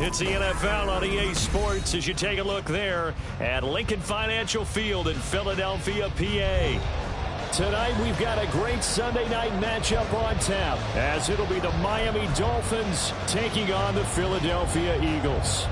It's the NFL on EA Sports as you take a look there at Lincoln Financial Field in Philadelphia, PA. Tonight we've got a great Sunday night matchup on tap as it'll be the Miami Dolphins taking on the Philadelphia Eagles.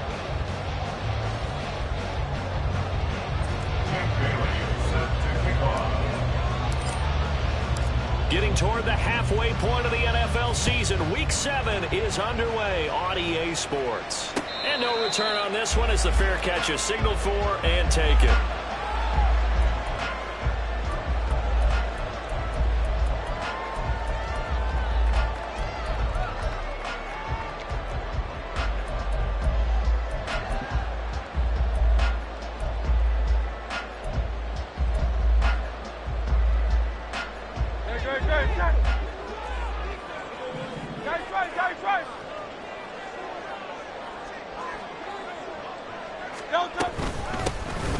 Getting toward the halfway point of the NFL season, Week 7 is underway on EA Sports. And no return on this one as the fair catch is signaled for and taken.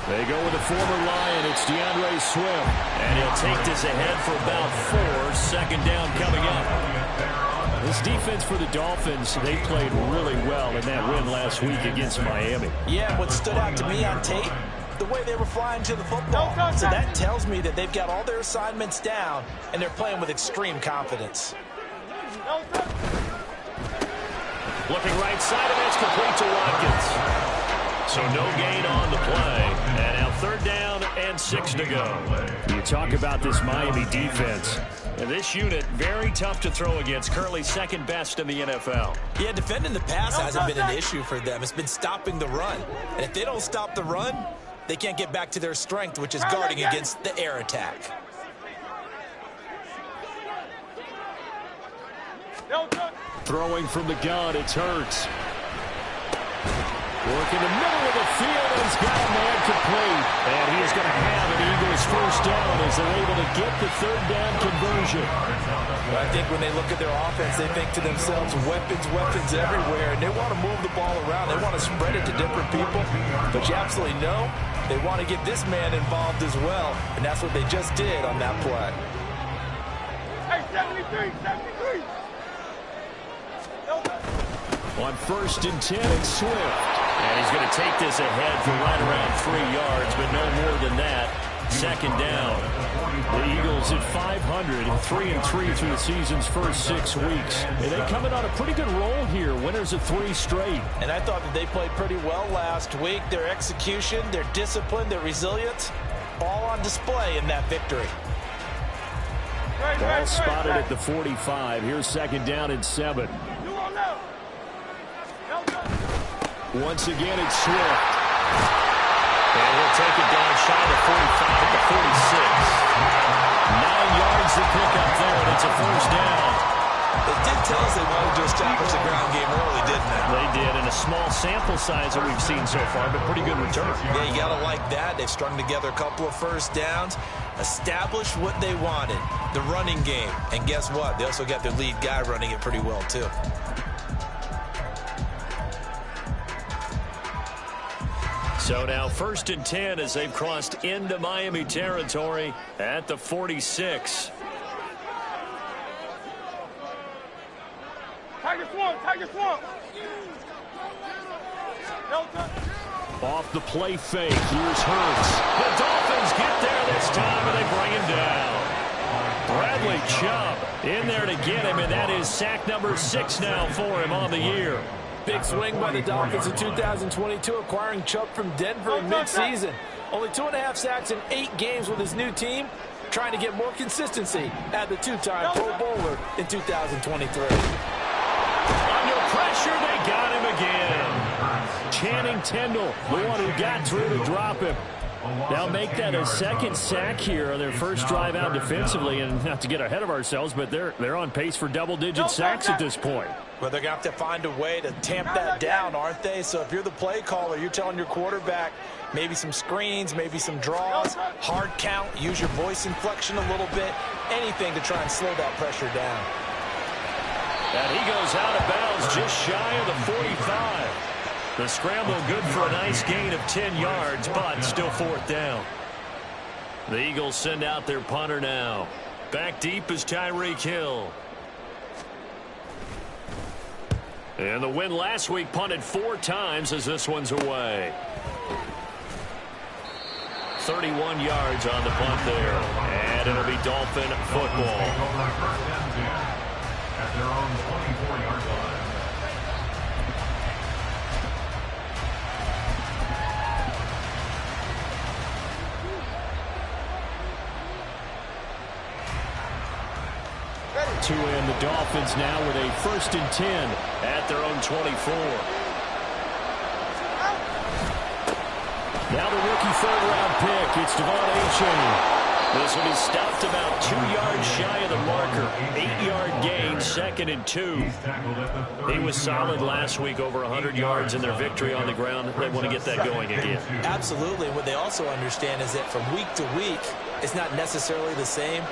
They go with the former Lion. It's DeAndre Swift. And he'll take this ahead for about 4. Second down coming up. This defense for the Dolphins, they played really well in that win last week against Miami. Yeah, what stood out to me on tape, the way they were flying to the football. So that tells me that they've got all their assignments down, and they're playing with extreme confidence. Looking right side of it's complete to Watkins. So no gain on the play. And now 3rd down and 6 to go. You talk about this Miami defense. And this unit, very tough to throw against. Currently 2nd best in the NFL. Yeah, defending the pass hasn't been an issue for them. It's been stopping the run. And if they don't stop the run, they can't get back to their strength, which is guarding against the air attack. Throwing from the gun, it's Hurts. Work in the middle of the field, and he's got a man complete. And he is going to have an Eagles 1st down as they're able to get the 3rd down conversion. I think when they look at their offense, they think to themselves, weapons, weapons everywhere. And they want to move the ball around. They want to spread it to different people. But you absolutely know they want to get this man involved as well. And that's what they just did on that play. Hey, 73, 73. On 1st and 10, it's Swift. And he's going to take this ahead for right around 3 yards, but no more than that. 2nd down. The Eagles at 500, 3-3 through the season's first 6 weeks. And they're coming on a pretty good roll here. Winners of 3 straight. And I thought that they played pretty well last week. Their execution, their discipline, their resilience, all on display in that victory. Ball spotted at the 45. Here's 2nd down and 7. Once again, it's Swift. And he'll take it down shy of the 45 at the 46. 9 yards to pick up there, and it's a 1st down. It did tell us they wanted to establish the ground game early, didn't they? They did, in a small sample size that we've seen so far, but pretty good return. Yeah, you got to like that. They've strung together a couple of 1st downs, established what they wanted, the running game. And guess what? They also got their lead guy running it pretty well, too. So now 1st and 10 as they've crossed into Miami territory at the 46. Tiger swamp, Tiger swamp. Off the play fake, here's Hurts. The Dolphins get there this time, and they bring him down. Bradley Chubb in there to get him, and that is sack number 6 now for him on the year. Big swing by the Dolphins in 2022, acquiring Chubb from Denver in midseason. Only 2.5 sacks in 8 games with his new team, trying to get more consistency at the 2-time Pro Bowler in 2023. Under pressure, they got him again. Channing Tindall, the one who got through to drop him. They'll make that a second sack here on their first drive out defensively, and not to get ahead of ourselves, but they're on pace for double-digit sacks at this point. Well, they're going to have to find a way to tamp that down, aren't they? So if you're the play caller, you're telling your quarterback maybe some screens, maybe some draws, hard count, use your voice inflection a little bit, anything to try and slow that pressure down. And he goes out of bounds just shy of the 45. The scramble good for a nice gain of 10 yards, but still 4th down. The Eagles send out their punter now. Back deep is Tyreek Hill. And the win last week punted 4 times as this one's away. 31 yards on the punt there. And it'll be Dolphin football. At their own 24-yard line. To end the Dolphins now with a 1st and 10 at their own 24. Now the rookie 3rd-round pick. It's Devon Achane. This one is stopped about 2 yards shy of the marker. 8-yard gain, 2nd and 2. He was solid last week, over 100 yards in their victory on the ground. They want to get that going again. Absolutely. And what they also understand is that from week to week, it's not necessarily the same,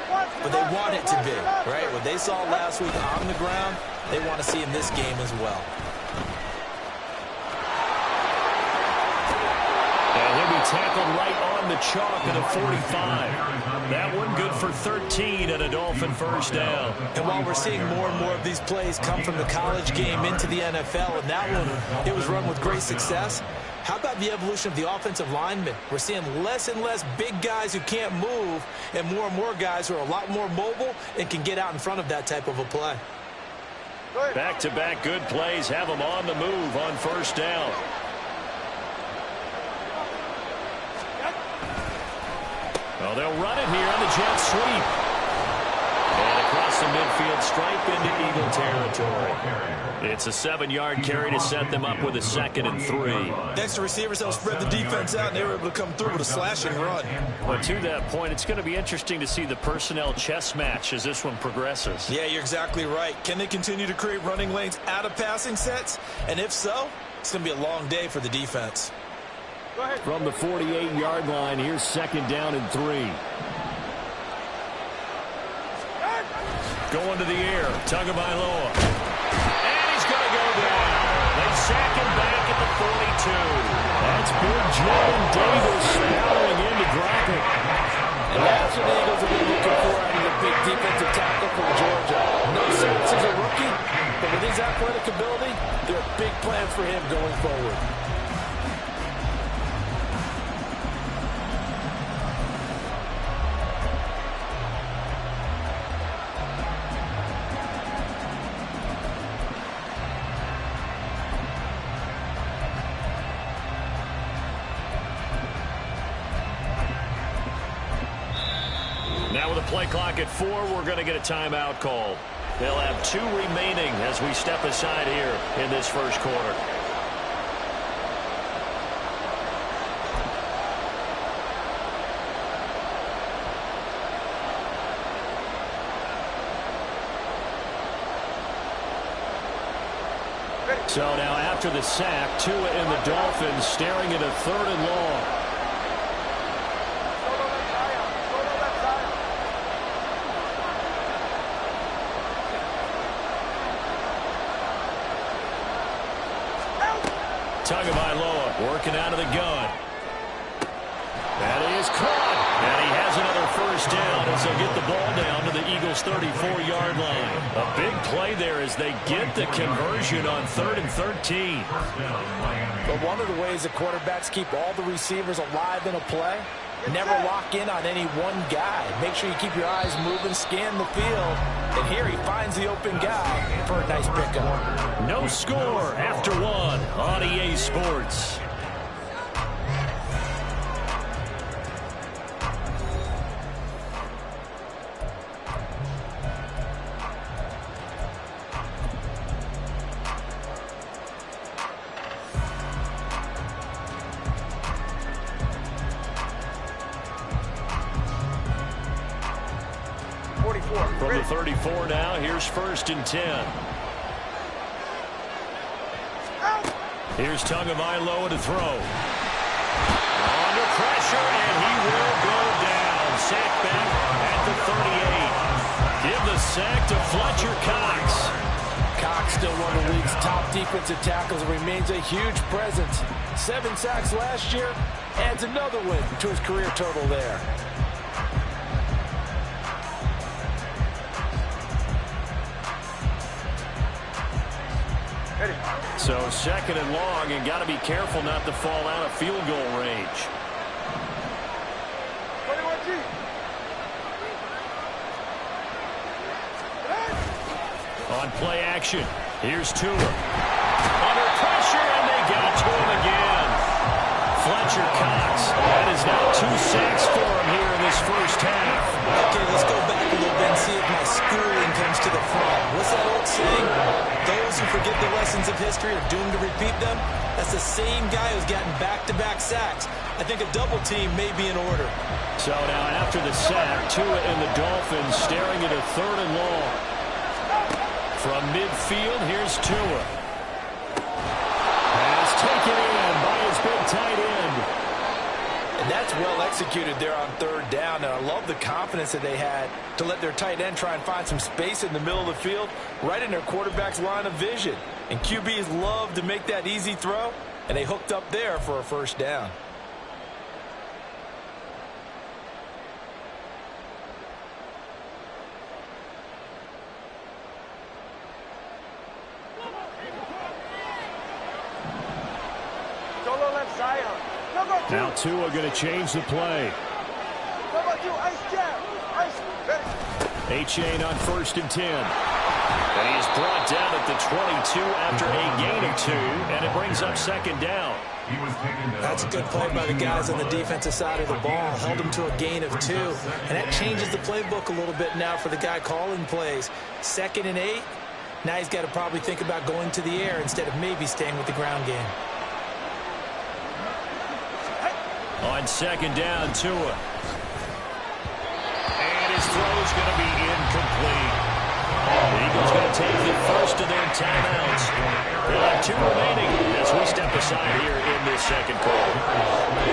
but they want it to be, right? What they saw last week on the ground, they want to see in this game as well. And he'll be tackled right on the chalk at the 45. That one good for 13 and a Dolphin 1st down. And while we're seeing more and more of these plays come from the college game into the NFL, and that one, it was run with great success, how about the evolution of the offensive linemen? We're seeing less and less big guys who can't move and more guys who are a lot more mobile and can get out in front of that type of a play. Back-to-back good plays have them on the move on 1st down. Well, they'll run it here on the jet sweep. And across the midfield stripe into Eagle territory. It's a 7-yard carry to set them up with a 2nd and 3. Thanks to receivers, they'll spread the defense out, and they were able to come through with a slashing run. Well, to that point, it's going to be interesting to see the personnel chess match as this one progresses. Yeah, you're exactly right. Can they continue to create running lanes out of passing sets? And if so, it's going to be a long day for the defense. From the 48-yard line, here's 2nd down and 3. Going to the air, Tagovailoa. And he's going to go down. They sack him back at the 42. That's big Jordan Davis spouting in to drop it. And that's what the Eagles have been looking for out of the big defensive tackle from Georgia. No sense as a rookie, but with his athletic ability, there are big plans for him going forward. Now with the play clock at 4, we're going to get a timeout called. They'll have 2 remaining as we step aside here in this 1st quarter. So now after the sack, Tua and the Dolphins staring at a 3rd and long. Tagovailoa working out of the gun. That is caught. And he has another first down as they'll get the ball down to the Eagles' 34-yard line. A big play there as they get the conversion on 3rd and 13. But one of the ways that quarterbacks keep all the receivers alive in a play, never lock in on any one guy. Make sure you keep your eyes moving, scan the field. And here he finds the open guy for a nice pickup. No score after one on EA Sports. From the 34 now, here's 1st and 10. Here's Tagovailoa to throw. Under pressure, and he will go down. Sack back at the 38. Give the sack to Fletcher Cox. Cox still one of the league's top defensive tackles and remains a huge presence. 7 sacks last year, adds another win to his career total there. So 2nd and long, and got to be careful not to fall out of field goal range. 21G. On play action, here's Tua. Under pressure, and they got to him again. Fletcher Cox. That is now 2 sacks for him here in this first half. Okay, let's go back a little bit and see if my schooling comes to the front. What's that old saying? Those who forget the lessons of history are doomed to repeat them. That's the same guy who's gotten back-to-back sacks. I think a double team may be in order. So now after the sack, Tua and the Dolphins staring at a 3rd and long. From midfield, here's Tua. Pass taken in by his big tight end. And that's well executed there on 3rd down. And I love the confidence that they had to let their tight end try and find some space in the middle of the field, right in their quarterback's line of vision. And QBs love to make that easy throw, and they hooked up there for a first down. Solo left side. Number 2. Now Tua going to change the play. Number 2. Ice jab. Ice. A-Chain on 1st and 10. And he is brought down at the 22 after a gain of 2, and it brings up 2nd down. That's a good play by the guys on the defensive side of the ball. Held him to a gain of 2. And that changes the playbook a little bit now for the guy calling plays. 2nd and 8. Now he's got to probably think about going to the air instead of maybe staying with the ground game. On 2nd down, Tua. And his throw's going to be incomplete. The Eagles going to take the first of their timeouts. They'll have 2 remaining as we step aside here in this 2nd quarter.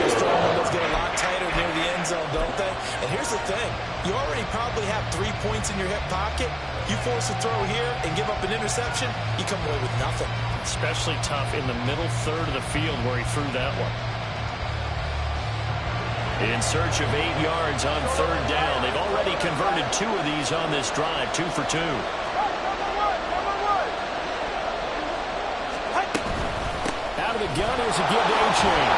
Those throw windows get a lot tighter near the end zone, don't they? And here's the thing. You already probably have 3 points in your hip pocket. You force a throw here and give up an interception, you come away with nothing. Especially tough in the middle 3rd of the field where he threw that one. In search of 8 yards on 3rd down. They've already converted 2 of these on this drive, 2 for 2. Out of the gun, here's a give to A-Chain.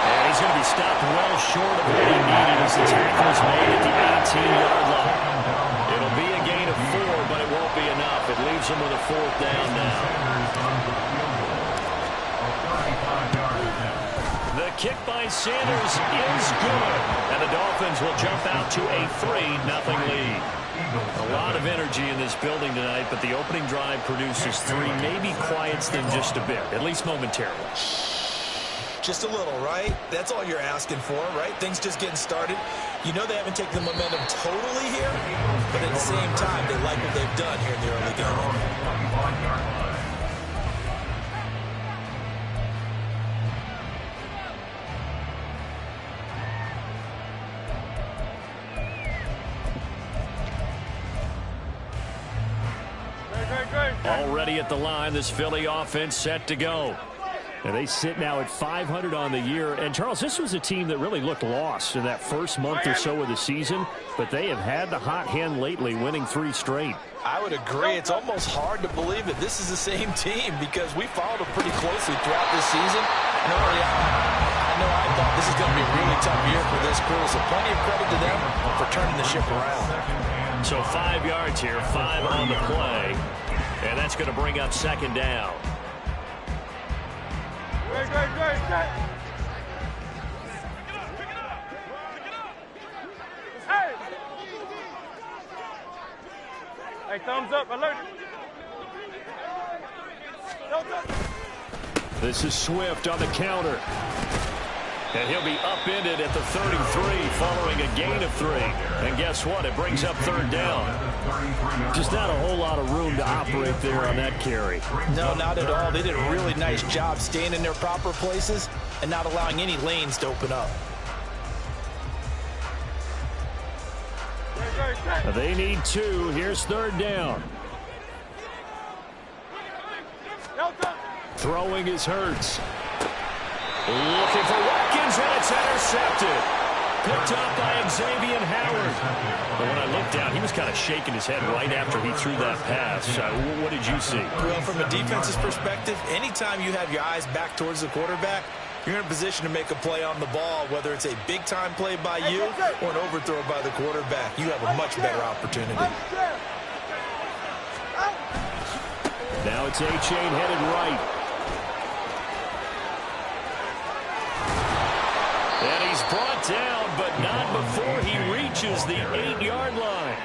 And he's going to be stopped well short of what he needed as the tackle is made at the 18-yard line. It'll be a gain of 4, but it won't be enough. It leaves him with a 4th down now. The kick by Sanders is good. And the Dolphins will jump out to a 3-0 lead. A lot of energy in this building tonight, but the opening drive produces 3. Maybe quiets them just a bit, at least momentarily. Just a little, right? That's all you're asking for, right? Things just getting started. You know they haven't taken the momentum totally here, but at the same time, they like what they've done here in the early game. Already at the line, this Philly offense set to go. And they sit now at 500 on the year. And, Charles, this was a team that really looked lost in that first month or so of the season, but they have had the hot hand lately, winning 3 straight. I would agree. It's almost hard to believe that this is the same team because we followed them pretty closely throughout this season. And early on, I thought this is going to be a really tough year for this crew, so plenty of credit to them for turning the ship around. So 5 yards here, 5 on the play, and that's going to bring up second down. Great. Hey, thumbs up, alert. This is Swift on the counter. And he'll be upended at the 33 following a gain of 3. And guess what? It brings up third down. Just not a whole lot of room to operate there on that carry. No, not at all. They did a really nice job staying in their proper places and not allowing any lanes to open up. They need 2. Here's third down. Throwing is Hurts. Looking for Watkins, and it's intercepted. Picked up by Xavier Howard. But when I looked down, he was kind of shaking his head right after he threw that pass. What did you see? Well, from a defense's perspective, anytime you have your eyes back towards the quarterback, you're in a position to make a play on the ball, whether it's a big-time play by you or an overthrow by the quarterback. You have a much better opportunity. Now it's A-Chain headed right. And he's brought down, but not before he reaches the 8-yard line.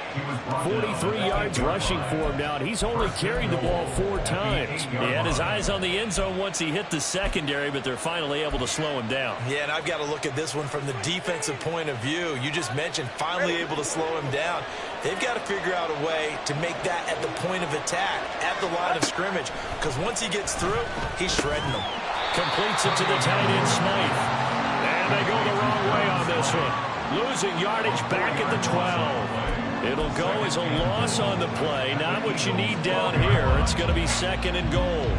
43 yards rushing for him now, and he's only carried the ball 4 times. He had his eyes on the end zone once he hit the secondary, but they're finally able to slow him down. Yeah, and I've got to look at this one from the defensive point of view. You just mentioned finally able to slow him down. They've got to figure out a way to make that at the point of attack, at the line of scrimmage, because once he gets through, he's shredding them. Completes it to the tight end, Smythe. And they go the wrong way on this one. Losing yardage back at the 12. It'll go as a loss on the play. Not what you need down here. It's going to be second and goal.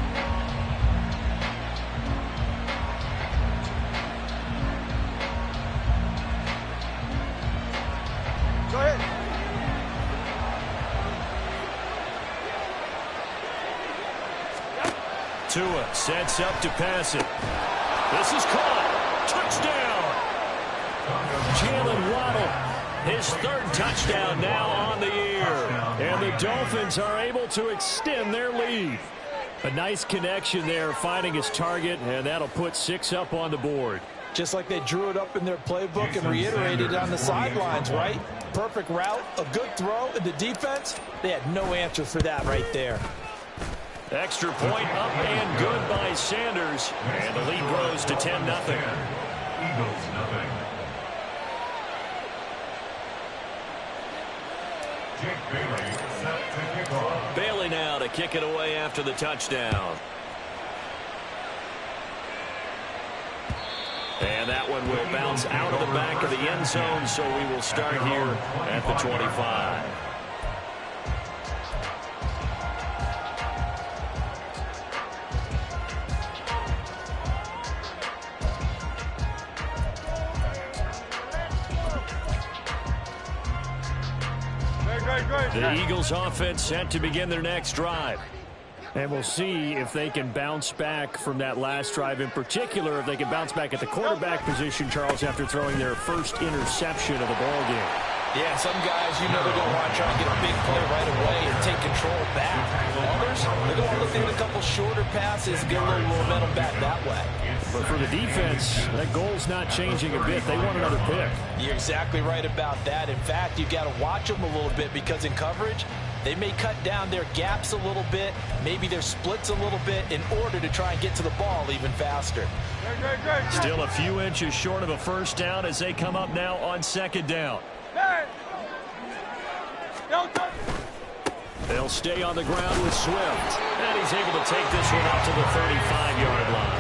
Go ahead. Tua sets up to pass it. This is caught. Touchdown. Jalen Waddle, his 3rd touchdown now on the year. And the Dolphins are able to extend their lead. A nice connection there, finding his target, and that'll put 6 up on the board. Just like they drew it up in their playbook and reiterated it on the sidelines, right? Perfect route, a good throw, and the defense, they had no answer for that right there. Extra point up and good by Sanders. And the lead grows to 10-0. Eagles, nothing. Jake Bailey set to kick off. Bailey now to kick it away after the touchdown. And that one will bounce out of the back of the end zone, so we will start here at the 25. The Eagles offense set to begin their next drive. And we'll see if they can bounce back from that last drive, in particular, if they can bounce back at the quarterback position, Charles, after throwing their first interception of the ball game. Yeah, some guys, you know, they're going to want to try and get a big play right away and take control back. Others, they're going to look at a couple shorter passes, get a little momentum back that way. But for the defense, that goal's not changing a bit. They want another pick. You're exactly right about that. In fact, you've got to watch them a little bit because in coverage, they may cut down their gaps a little bit, maybe their splits a little bit in order to try and get to the ball even faster. Still a few inches short of a first down as they come up now on second down. They'll stay on the ground with Swift. And he's able to take this one out to the 35-yard line.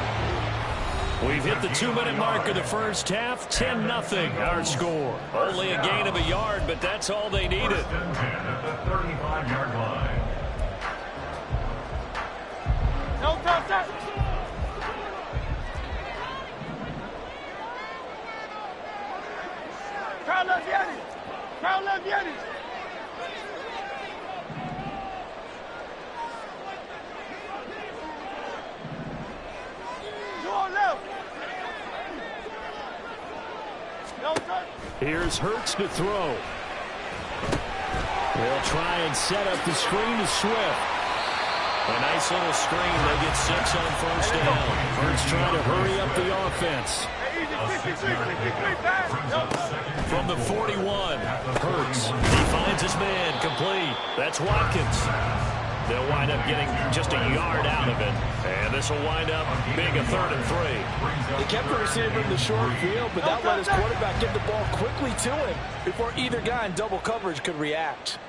We've hit the 2-minute mark of the first half. 10-0 our score. Only a gain of a yard, but that's all they needed. First and 10 at the 35-yard line. Here's Hurts to throw. They'll try and set up the screen to Swift. A nice little screen. They get 6 on first down. Hurts trying to hurry up the offense. From the 41, Hurts. He finds his man complete. That's Watkins. They'll wind up getting just a yard out of it. And this will wind up being a 3rd and 3. They kept the receiver in the short field, but that let his quarterback get the ball quickly to him before either guy in double coverage could react.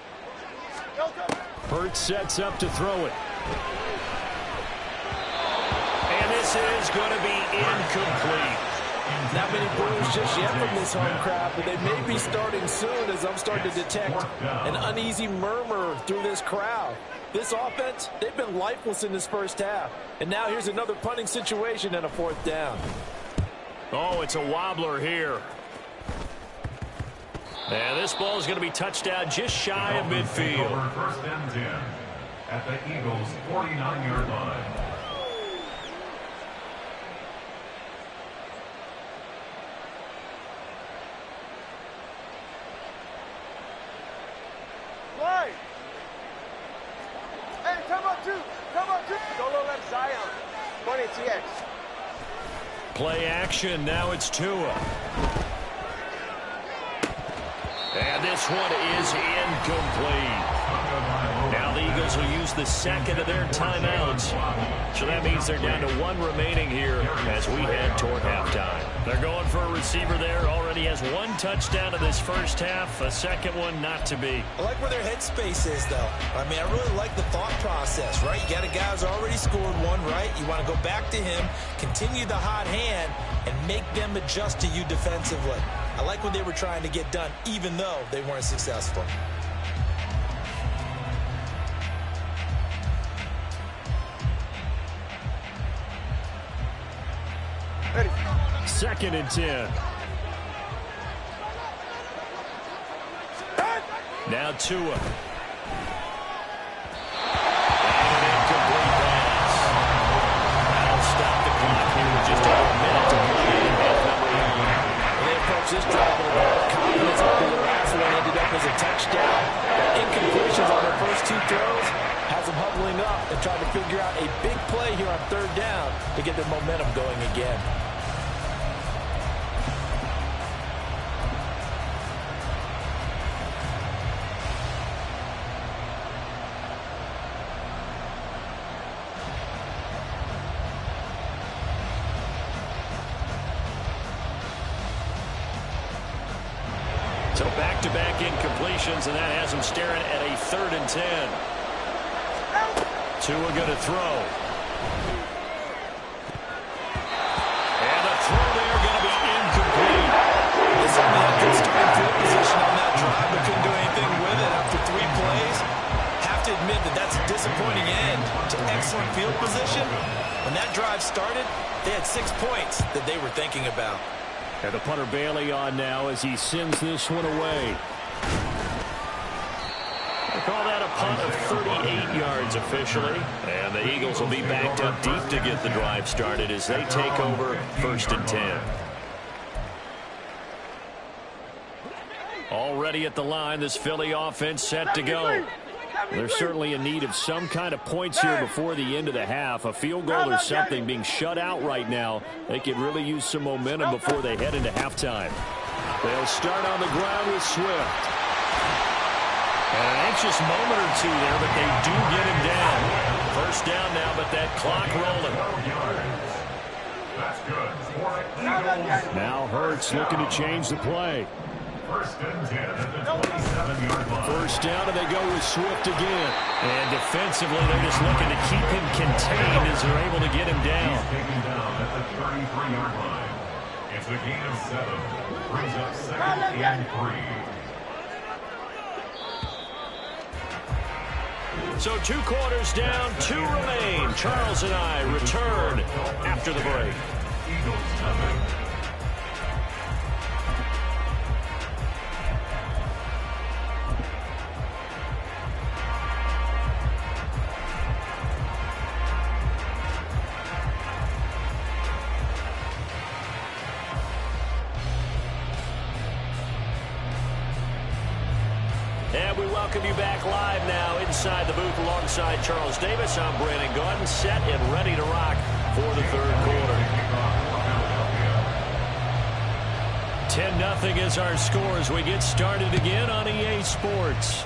Hurts sets up to throw it. And this is going to be incomplete. Not many boos just yet from this home crowd, but they may be starting soon as I'm starting to detect an uneasy murmur through this crowd. This offense, they've been lifeless in this first half. And now here's another punting situation and a 4th down. Oh, it's a wobbler here. And this ball is going to be touched down just shy of midfield. 1st and 10 at the Eagles' 49-yard line. Play. Hey, come up two. Come up two. Go low left Zion. 20 TX. Play action. Now it's Tua. And this one is incomplete. Now the Eagles will use the 2nd of their timeouts. So that means they're down to 1 remaining here as we head toward halftime. They're going for a receiver there. Already has 1 touchdown in this first half. A 2nd one not to be. I like where their headspace is, though. I mean, I really like the thought process, right? You got a guy who's already scored 1, right? You want to go back to him, continue the hot hand, and make them adjust to you defensively. I like what they were trying to get done, even though they weren't successful. Ready. 2nd and 10. Now Tua. And incomplete pass. That'll stop the clock here with just over a minute to play in half number 1. They approach this drive with a lot of confidence. The last one ended up as a touchdown. Incompletions on their first 2 throws has them huddling up and trying to figure out a big play here on 3rd down to get their momentum going again. So back-to-back incompletions, and that has him staring at a 3rd and 10. Tua going to throw. And the throw there going to be incomplete. They certainly had good starting field position on that drive, but couldn't do anything with it after 3 plays. Have to admit that that's a disappointing end to excellent field position. When that drive started, they had 6 points that they were thinking about. And the punter Bailey on now as he sends this one away. They call that a punt of 38 yards officially. And the Eagles will be backed up deep to get the drive started as they take over 1st and 10. Already at the line, this Philly offense set to go. They're certainly in need of some kind of points here before the end of the half. A field goal or something being shut out right now. They could really use some momentum before they head into halftime. They'll start on the ground with Swift. And an anxious moment or 2 there, but they do get him down. 1st down now, but that clock rolling. That's good. Now Hurts looking to change the play. 1st and 10 at the 27-yard line. 1st down, and they go with Swift again. And defensively, they're just looking to keep him contained as they're able to get him down. He's taken down at the 33-yard line. It's a gain of 7. Brings up 2nd and 3. So 2 quarters down, 2 remain. Charles and I return after the break. Eagles nothing. welcome you back live now inside the booth alongside Charles Davis. I'm Brandon Gaudin, set and ready to rock for the third quarter. 10-0 is our score as we get started again on EA Sports.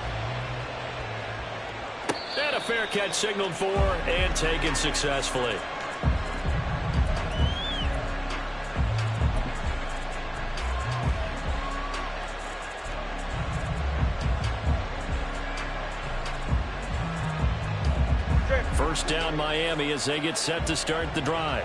And a fair catch signaled for and taken successfully. First down Miami as they get set to start the drive.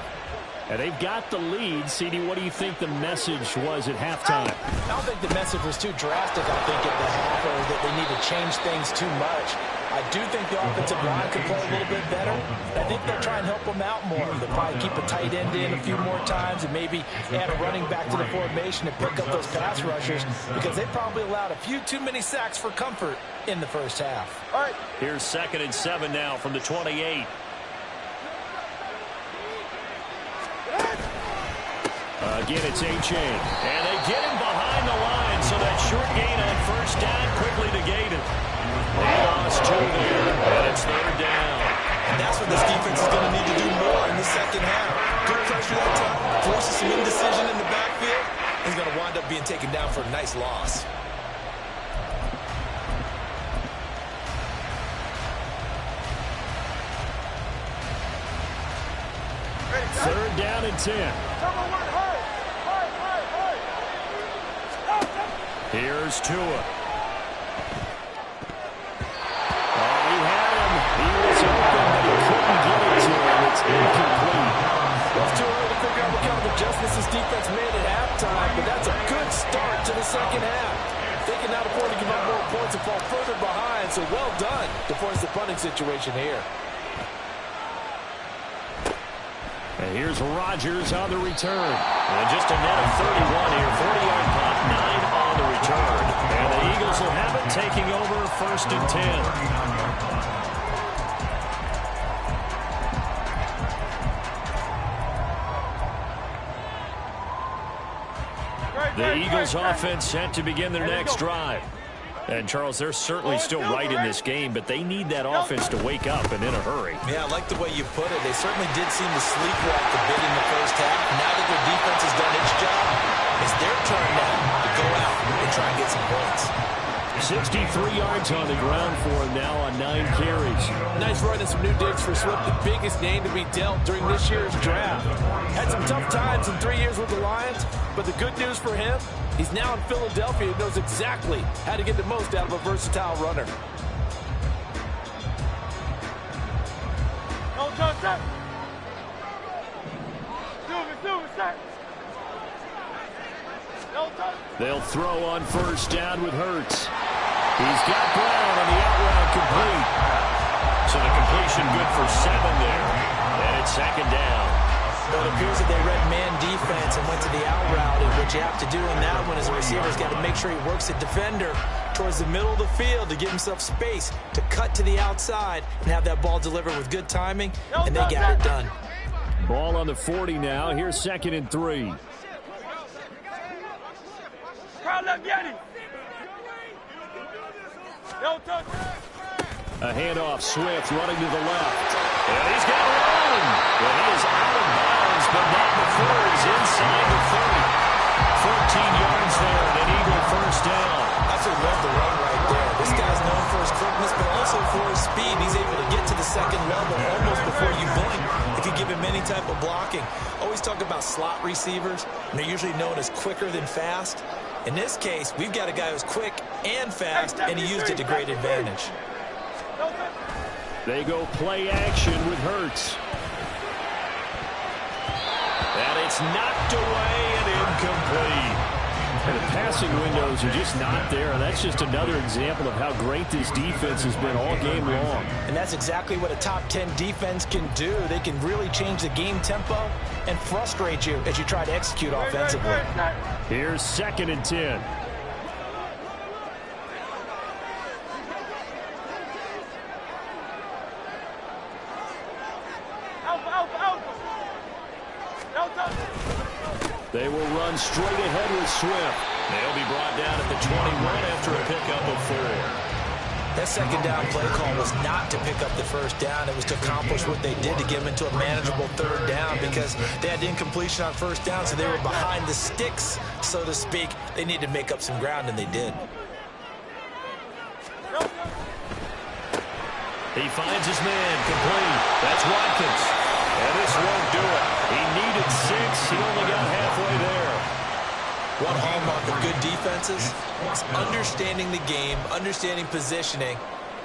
And they've got the lead. CD, what do you think the message was at halftime? I don't think the message was too drastic, I think, at the half, or that they need to change things too much. I do think the offensive line could play a little bit better. I think they'll try and help them out more. They'll probably keep a tight end in a few more times and maybe add a running back to the formation to pick up those pass rushers, because they probably allowed a few too many sacks for comfort in the first half. All right. Here's 2nd and 7 now from the 28. Again, it's A-Chain. And they get him behind the line, so that short gain on first down quickly negated. They lost 2 there, and it's 3rd down. And that's what this defense is going to need to do more in the second half. Good pressure that time, forces some indecision in the backfield. He's going to wind up being taken down for a nice loss. Third down and 10. Here's Tua. Oh, he had him. He was open, but he couldn't get it to him. It's incomplete. Well, it's too early to figure out what kind of adjustments this defense made at halftime, but that's a good start to the second half. They can now afford to give up more points and fall further behind, so well done to force the punting situation here. And here's Rodgers on the return. And just a net of 31 here. 40-yard punt, 9 on the return. And the Eagles will have it, taking over 1st and 10. The Eagles offense set to begin their next drive. And, Charles, they're certainly still right in this game, but they need that offense to wake up and in a hurry. Yeah, I like the way you put it. They certainly did seem to sleepwalk a bit in the first half. Now that their defense has done its job, it's their turn now to go out and try and get some points. 63 yards on the ground for him now on 9 carries. Nice run and some new digs for Swift, the biggest name to be dealt during this year's draft. Had some tough times in 3 years with the Lions, but the good news for him, he's now in Philadelphia and knows exactly how to get the most out of a versatile runner. They'll throw on first down with Hurts. He's got Brown on the out route complete. So the completion good for 7 there. And it's 2nd down. Well, it appears that they read man defense and went to the out route. And what you have to do in that one as a receiver is got to make sure he works the defender towards the middle of the field to give himself space to cut to the outside and have that ball delivered with good timing, and they got it done. Ball on the 40 now. Here's 2nd and 3. A handoff, Swift running to the left. And he's got room. And he is out of bounds, but not before he's inside the 30. 14 yards there, and an Eagle first down. That's what love the run right there. This guy's known for his quickness, but also for his speed. He's able to get to the second level almost before you blink if you give him any type of blocking. Always talk about slot receivers, and they're usually known as quicker than fast. In this case, we've got a guy who's quick and fast, and he used it to great advantage. They go play action with Hurts. And it's knocked away and incomplete. And the passing windows are just not there. And that's just another example of how great this defense has been all game long. And that's exactly what a top 10 defense can do. They can really change the game tempo and frustrate you as you try to execute offensively. Here's 2nd and 10. They will run straight ahead with Swift. They'll be brought down at the 21 after a pickup of 4. That second down play call was not to pick up the first down. It was to accomplish what they did, to get them into a manageable third down, because they had incompletion on first down, so they were behind the sticks, so to speak. They needed to make up some ground, and they did. He finds his man complete. That's Watkins. And this won't do it. He needed 6. He only got halfway there. One hallmark of good defenses is understanding the game, understanding positioning,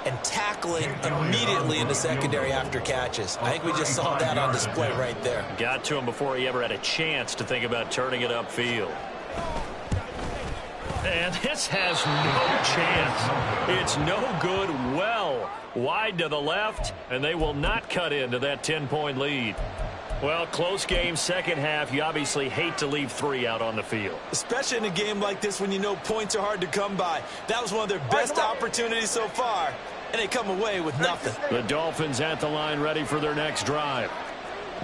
and tackling immediately in the secondary after catches. I think we just saw that on display right there. Got to him before he ever had a chance to think about turning it upfield. And this has no chance. It's no good. Well wide to the left, and they will not cut into that 10-point lead. Well, close game, second half. You obviously hate to leave 3 out on the field. Especially in a game like this when you know points are hard to come by. That was one of their best opportunities so far, and they come away with nothing. The Dolphins at the line, ready for their next drive.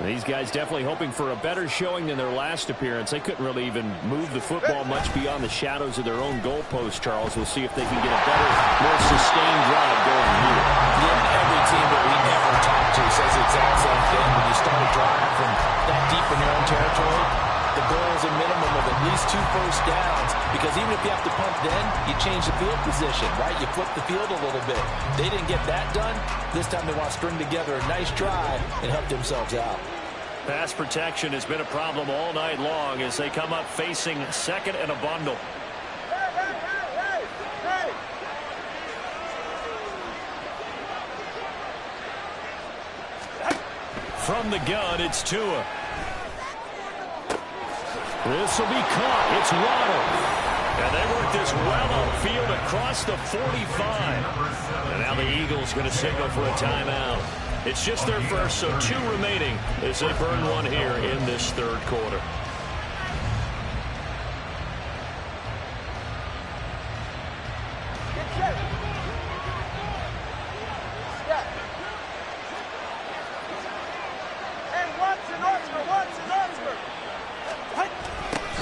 These guys definitely hoping for a better showing than their last appearance. They couldn't really even move the football much beyond the shadows of their own goalpost, Charles. We'll see if they can get a better, more sustained drive going here. Yeah, every team that we ever talk to says the exact same thing. When you start a drive from that deep in your own territory, the goal is a minimum of at least 2 first downs, because even if you have to punt then, you change the field position, right? You flip the field a little bit. They didn't get that done. This time they want to string together a nice drive and help themselves out. Pass protection has been a problem all night long as they come up facing second and a bundle. From the gun, it's Tua. This will be caught. It's Waddle. And they work this well upfield across the 45. And now the Eagles going to signal for a timeout. It's just their first, so 2 remaining as they burn one here in this third quarter.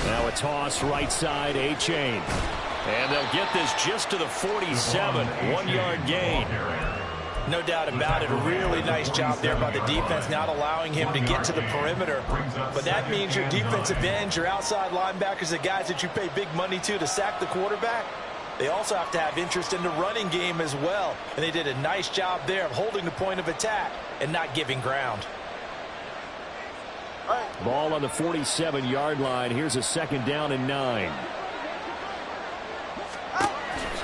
Now a toss right side, A-Chain. And they'll get this just to the 47, 1-yard gain. No doubt about it. A really nice job there by the defense, not allowing him to get to the perimeter. But that means your defensive ends, your outside linebackers, the guys that you pay big money to sack the quarterback, they also have to have interest in the running game as well. And they did a nice job there of holding the point of attack and not giving ground. Ball on the 47-yard line. Here's a second down and 9.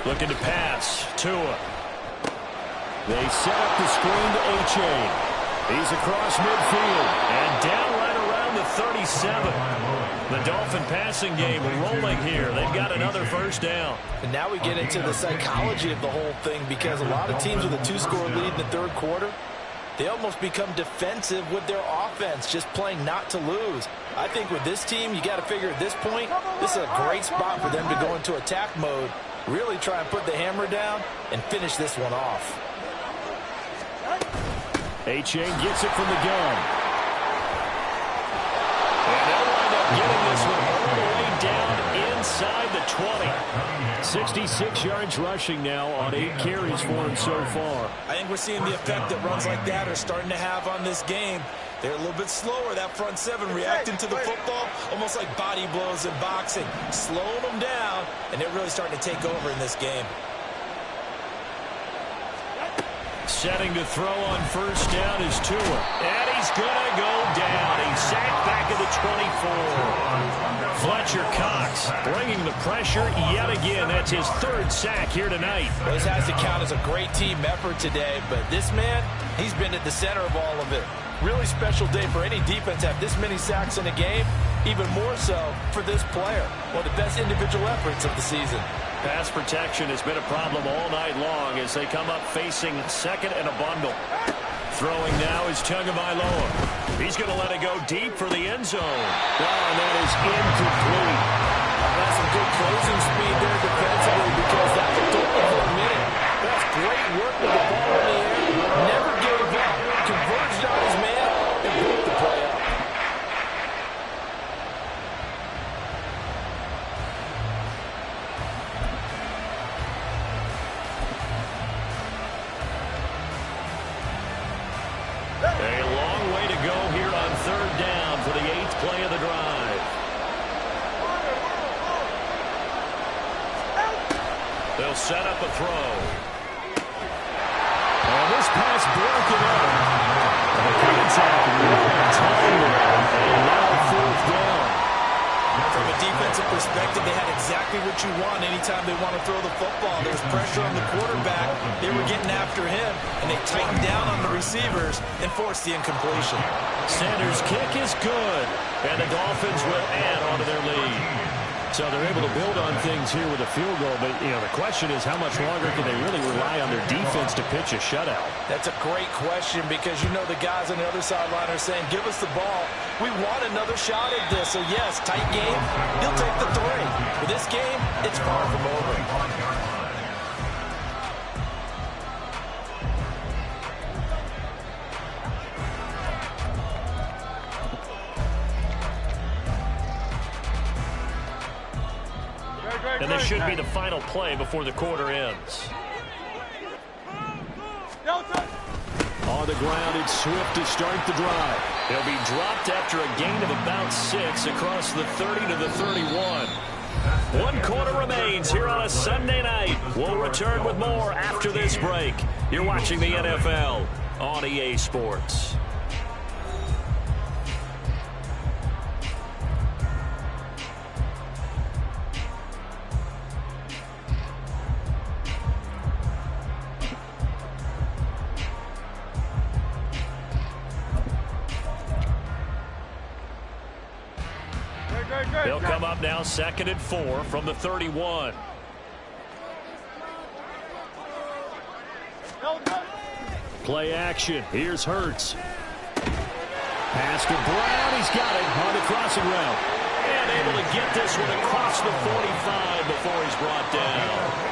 Looking to pass. Tua. They set up the screen to A-Chain. He's across midfield and down right around the 37. The Dolphin passing game rolling here. They've got another first down. And now we get into the psychology of the whole thing, because a lot of teams with a 2-score lead in the third quarter, they almost become defensive with their offense, just playing not to lose. I think with this team, you got to figure at this point, this is a great spot for them to go into attack mode, really try and put the hammer down and finish this one off. A-Chain gets it from the gun. And they'll wind up getting this one all the way down inside the 20. 66 yards rushing now on 8 carries for him so far. I think we're seeing the effect that runs like that are starting to have on this game. They're a little bit slower, that front 7, reacting to the football, almost like body blows in boxing, slowing them down, and they're really starting to take over in this game. Setting to throw on first down is Tua. And he's going to go down. He's sacked back at the 24. Fletcher Cox bringing the pressure yet again. That's his 3rd sack here tonight. Well, this has to count as a great team effort today, but this man, he's been at the center of all of it. Really special day for any defense to have this many sacks in a game, even more so for this player. One of the best individual efforts of the season. Pass protection has been a problem all night long as they come up facing second and a bundle. Throwing now is Tagovailoa. He's going to let it go deep for the end zone. Oh, and that is incomplete. That's some good closing speed there defensively, because that was over for a minute. That's great work with the ball in the air. Never gave up. Converged on his man and broke the play up. set up a throw. And this pass broken up. The contact right time. And now 4th down. From a defensive perspective, they had exactly what you want anytime they want to throw the football. There was pressure on the quarterback. They were getting after him, and they tightened down on the receivers and forced the incompletion. Sanders' kick is good, and the Dolphins will add on to their lead. So they're able to build on things here with a field goal, but the question is how much longer can they really rely on their defense to pitch a shutout? That's a great question because the guys on the other sideline are saying, give us the ball. We want another shot at this. So yes, tight game, he'll take the 3. For this game, it's far from over. And this should be the final play before the quarter ends. On the ground, it's Swift to start the drive. He'll be dropped after a gain of about 6 across the 30 to the 31. 1 quarter remains here on a Sunday night. We'll return with more after this break. You're watching the NFL on EA Sports. They'll come up now 2nd and 4 from the 31. Play action. Here's Hurts. Pass to Brown. He's got it on the crossing route. And able to get this one across the 45 before he's brought down.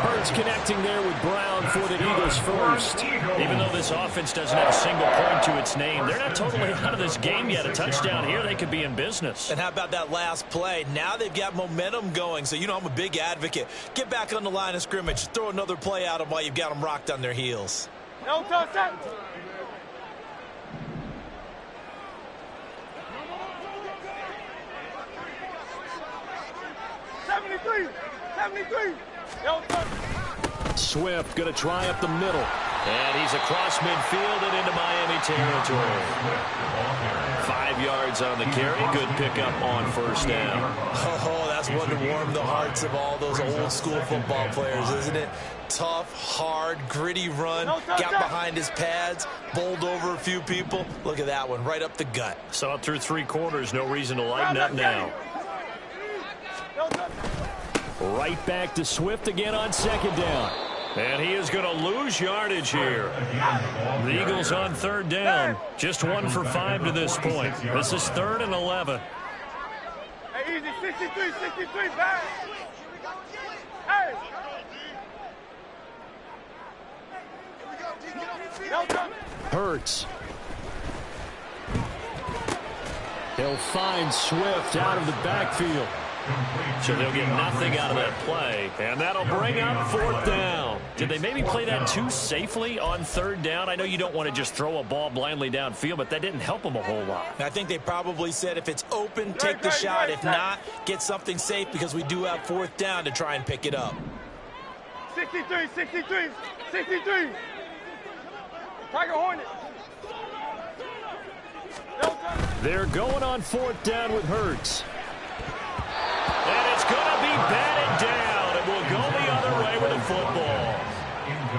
Hurts connecting there with Brown for the Eagles first. Even though this offense doesn't have a single point to its name, they're not totally out of this game yet. A touchdown here, they could be in business. And how about that last play? Now they've got momentum going, so I'm a big advocate. Get back on the line of scrimmage. Throw another play at them while you've got them rocked on their heels. No touch that. Swift going to try up the middle. And he's across midfield and into Miami territory. 5 yards on the carry. Good pickup on 1st down. Oh, that's one to warm the hearts of all those old school football players, isn't it? Tough, hard, gritty run. Got behind his pads, bowled over a few people. Look at that one, right up the gut. Saw it through 3 quarters. No reason to lighten up now. Right back to Swift again on 2nd down. And he is going to lose yardage here. The Eagles on 3rd down. Just 1 for 5 to this point. This is 3rd and 11. Hey, easy, 63, back. Hey. Hurts. He'll find Swift out of the backfield. So they'll get nothing out of that play. And that'll bring up 4th down. Did they maybe play that too safely on 3rd down? I know you don't want to just throw a ball blindly downfield, but that didn't help them a whole lot. I think they probably said if it's open, take the shot. If not, get something safe because we do have 4th down to try and pick it up. 63. Tiger Hornet. They're going on 4th down with Hurts. And it's going to be batted down. It will go the other way with the football.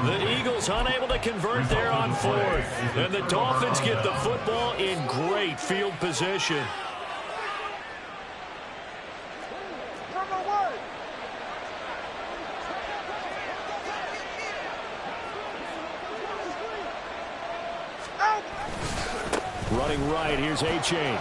The Eagles unable to convert there on 4th. And the Dolphins get the football in great field position. Running right, here's A-Chain.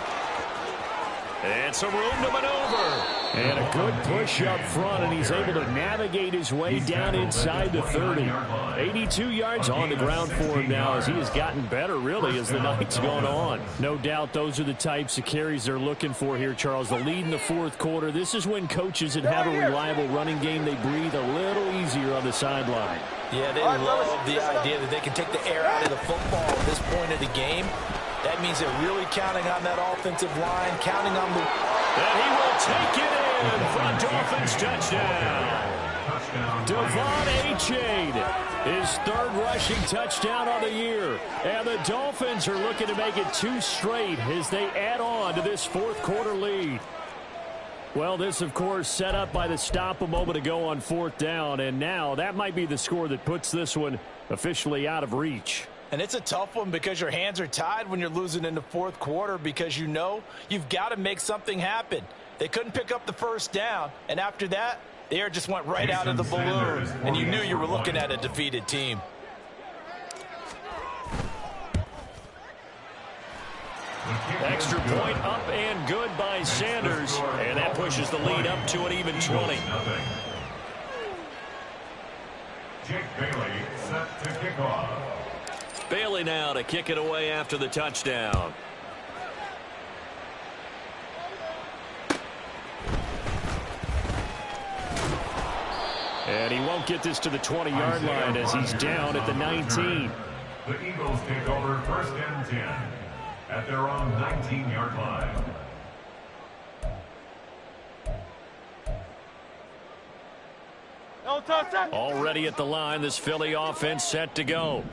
And some room to maneuver. And a good push up front, and he's able to navigate his way down inside the 30. 82 yards on the ground for him now as he has gotten better, really, as the night's gone on. No doubt those are the types of carries they're looking for here, Charles. The lead in the 4th quarter. This is when coaches that have a reliable running game, they breathe a little easier on the sideline. Yeah, they love the idea that they can take the air out of the football at this point of the game. That means they're really counting on that offensive line, counting on the... And he will take it in for a Dolphins touchdown. Devon Achane, his third rushing touchdown on the year. And the Dolphins are looking to make it 2 straight as they add on to this fourth quarter lead. Well, this, of course, set up by the stop a moment ago on 4th down. And now that might be the score that puts this one officially out of reach. And it's a tough one because your hands are tied when you're losing in the fourth quarter because you know you've got to make something happen. They couldn't pick up the first down, and after that, the air just went right out of the balloon, and you knew you were looking at a defeated team. Extra point up and good by Sanders, and that pushes the lead up to an even 20. Jake Bailey set to kick off. Bailey now to kick it away after the touchdown. And he won't get this to the 20-yard line as he's down at the 19. The Eagles take over 1st and 10 at their own 19-yard line. Already at the line, this Philly offense set to go.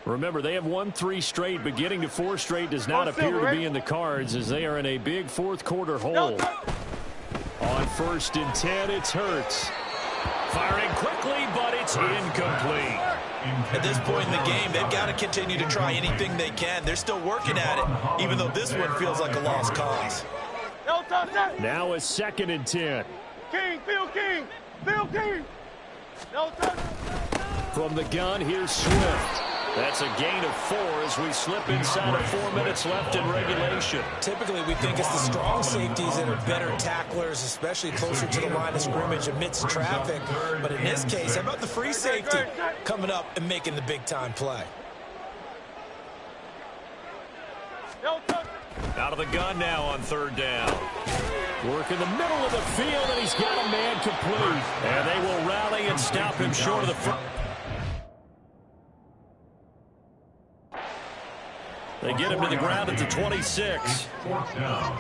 Remember, they have won 3 straight, but getting to 4 straight does not appear to be in the cards as they are in a big fourth quarter hole. On 1st and 10, it's Hurts. Firing quickly, but it's incomplete. At this point in the game, they've got to continue to try anything they can. They're still working at it, even though this one feels like a lost cause. Now a 2nd and 10. King, Phil King, Phil King. From the gun, here's Swift. That's a gain of 4 as we slip inside of 4 minutes left in regulation. Typically, we think it's the strong safeties that are better tacklers, especially closer to the line of scrimmage amidst traffic. But in this case, how about the free safety coming up and making the big-time play? Out of the gun now on 3rd down. Work in the middle of the field, and he's got a man complete. And they will rally and stop him short of the front. They get him to the ground at the 26. 4th down.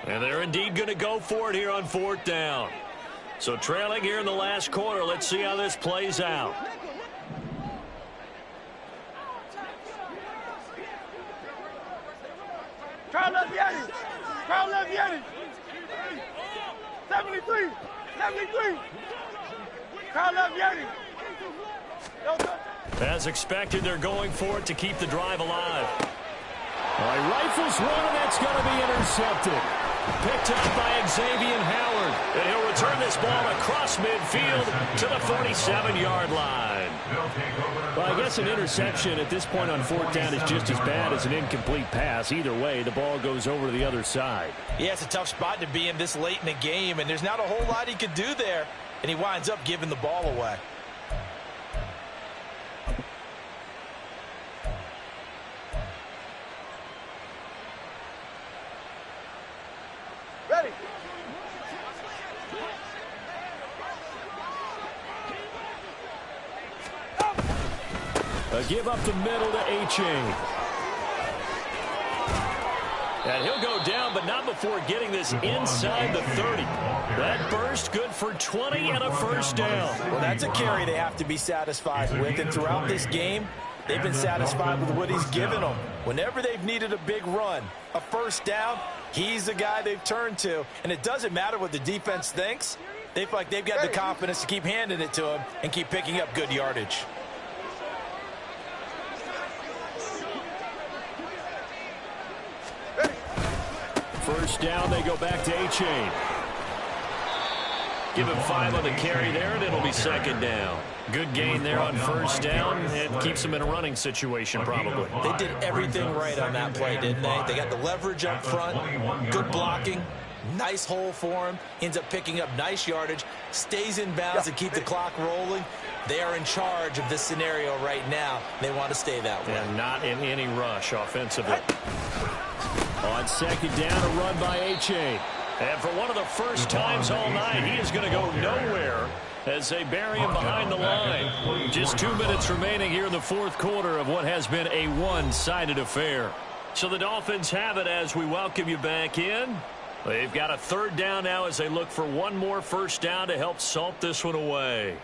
And they're indeed going to go for it here on 4th down. So trailing here in the last quarter, let's see how this plays out. Carl Leviani. Carl Leviani. 73. 73. Carl Leviani. As expected, they're going for it to keep the drive alive. All right, rifles one, and that's going to be intercepted. Picked up by Xavier Howard. And he'll return this ball across midfield to the 47-yard line. Well, I guess an interception at this point on 4th down is just as bad as an incomplete pass. Either way, the ball goes over to the other side. Yeah, it's a tough spot to be in this late in the game, and there's not a whole lot he could do there, and he winds up giving the ball away. Ready. A give up the middle to Achane. And he'll go down, but not before getting this inside the 30. That burst good for 20 and a 1st down. Well, that's a carry they have to be satisfied with, and throughout this game, they've been satisfied with what he's given them. Whenever they've needed a big run, a 1st down, he's the guy they've turned to. And it doesn't matter what the defense thinks. They feel like they've got the confidence to keep handing it to him and keep picking up good yardage. First down, they go back to Achane. Give him 5 on the carry there, and it'll be 2nd down. Good gain there on 1st down, and keeps him in a running situation probably. They did everything right on that play, didn't they? They got the leverage up front, good blocking, nice hole for him, ends up picking up nice yardage, stays in bounds to keep the clock rolling. They are in charge of this scenario right now. They want to stay that way. And not in any rush offensively. On second down, a run by Achane. And for one of the first times all night, he is going to go nowhere as they bury him behind the line. Just 2 minutes remaining here in the fourth quarter of what has been a one-sided affair. So the Dolphins have it as we welcome you back in. They've got a third down now as they look for one more first down to help salt this one away.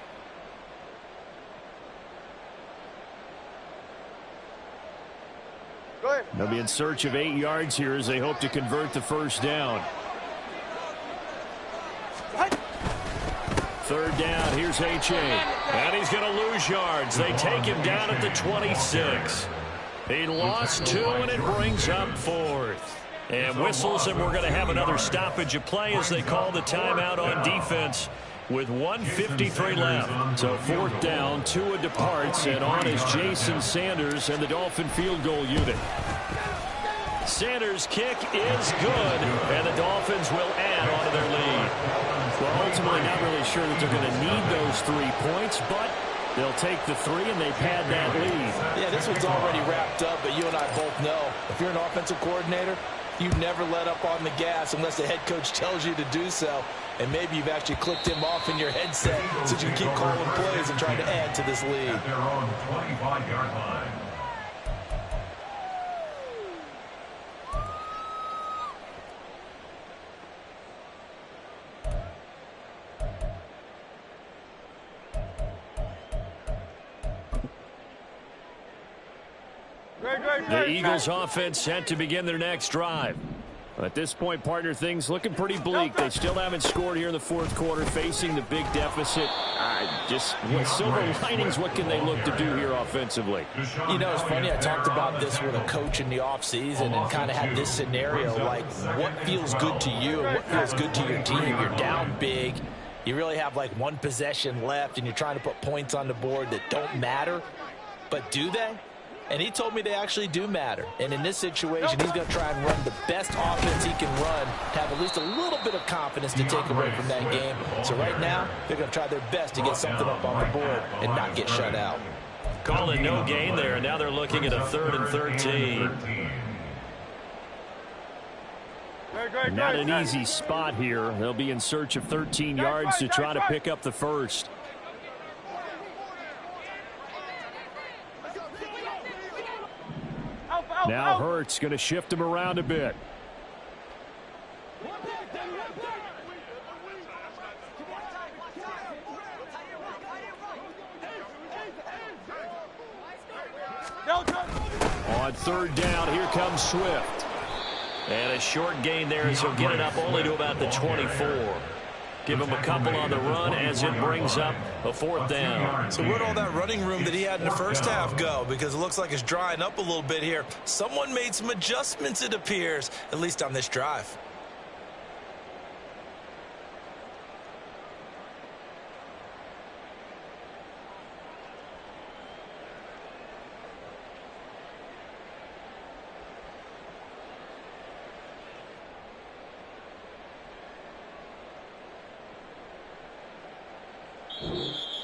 They'll be in search of 8 yards here as they hope to convert the first down. Third down, here's Achane. And he's going to lose yards. They take him down at the 26. He lost 2, and it brings up fourth. And whistles, and we're going to have another stoppage of play as they call the timeout on defense with 1:53 left. So fourth down, Tua departs, and on is Jason Sanders and the Dolphin field goal unit. Sanders' kick is good, and the Dolphins will add onto their lead. Well, ultimately not really sure that they're going to need those 3 points, but they'll take the 3 and they've had that lead. Yeah, this one's already wrapped up, but you and I both know if you're an offensive coordinator, you never let up on the gas unless the head coach tells you to do so. And maybe you've actually clicked him off in your headset so you can keep calling plays and trying to add to this lead. At their own 25-yard line. The Eagles offense set to begin their next drive. At this point, partner, things looking pretty bleak. They still haven't scored here in the fourth quarter, facing the big deficit. Just what silver linings, what can they look to do here offensively? You know, it's funny, I talked about this with a coach in the offseason and kind of had this scenario, like what feels good to you and what feels good to your team. You're down big. You really have like one possession left, and you're trying to put points on the board that don't matter. But do they? And he told me they actually do matter. And in this situation, he's going to try and run the best offense he can run to have at least a little bit of confidence to take away from that game. So right now, they're going to try their best to get something up on the board and not get shut out. Call it no gain there, and now they're looking at a 3rd and 13. Not an easy spot here. They'll be in search of 13 yards to try to pick up the first. Now Hurts going to shift him around a bit. On third down, here comes Swift. And a short gain there as he'll get it up only to about the 24. Give him a couple on the run as it brings up a 4th down. So where'd all that running room that he had in the first half go? Because it looks like it's drying up a little bit here. Someone made some adjustments, it appears, at least on this drive.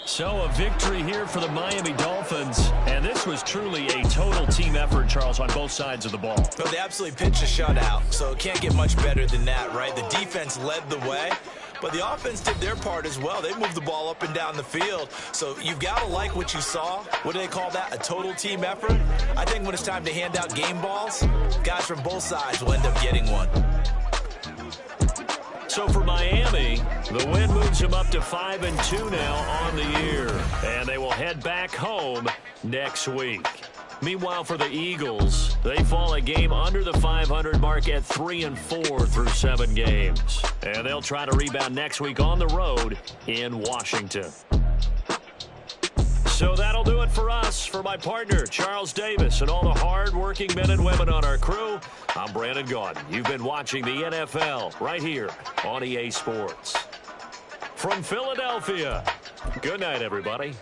So a victory here for the Miami Dolphins. And this was truly a total team effort, Charles, on both sides of the ball. No, they absolutely pitched a shutout, so it can't get much better than that, right? The defense led the way, but the offense did their part as well. They moved the ball up and down the field. So you've got to like what you saw. What do they call that? A total team effort? I think when it's time to hand out game balls, guys from both sides will end up getting one. So for Miami, the win moves them up to 5-2 now on the year. And they will head back home next week. Meanwhile, for the Eagles, they fall a game under the 500 mark at 3-4 through 7 games. And they'll try to rebound next week on the road in Washington. So that'll do it for us. For my partner, Charles Davis, and all the hard-working men and women on our crew, I'm Brandon Gaudin. You've been watching the NFL right here on EA Sports. From Philadelphia, good night, everybody.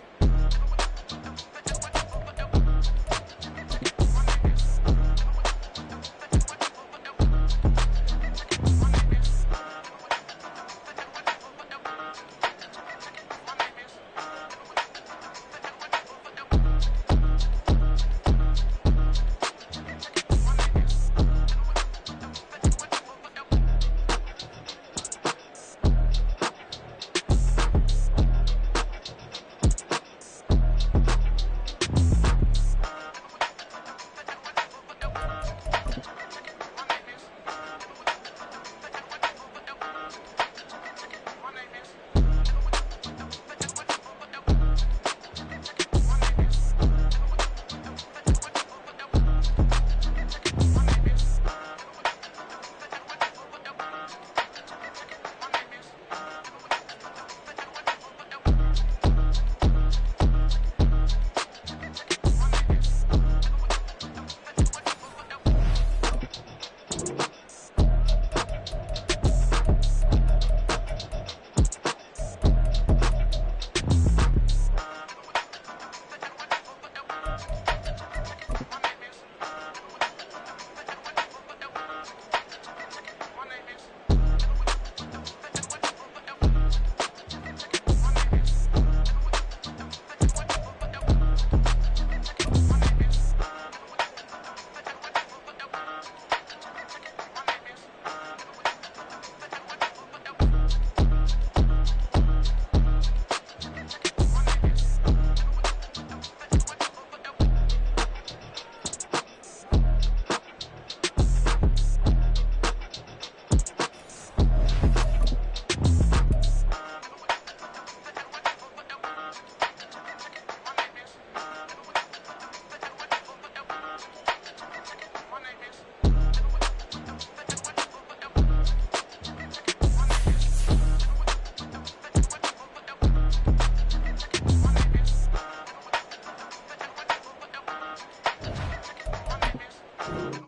Zion.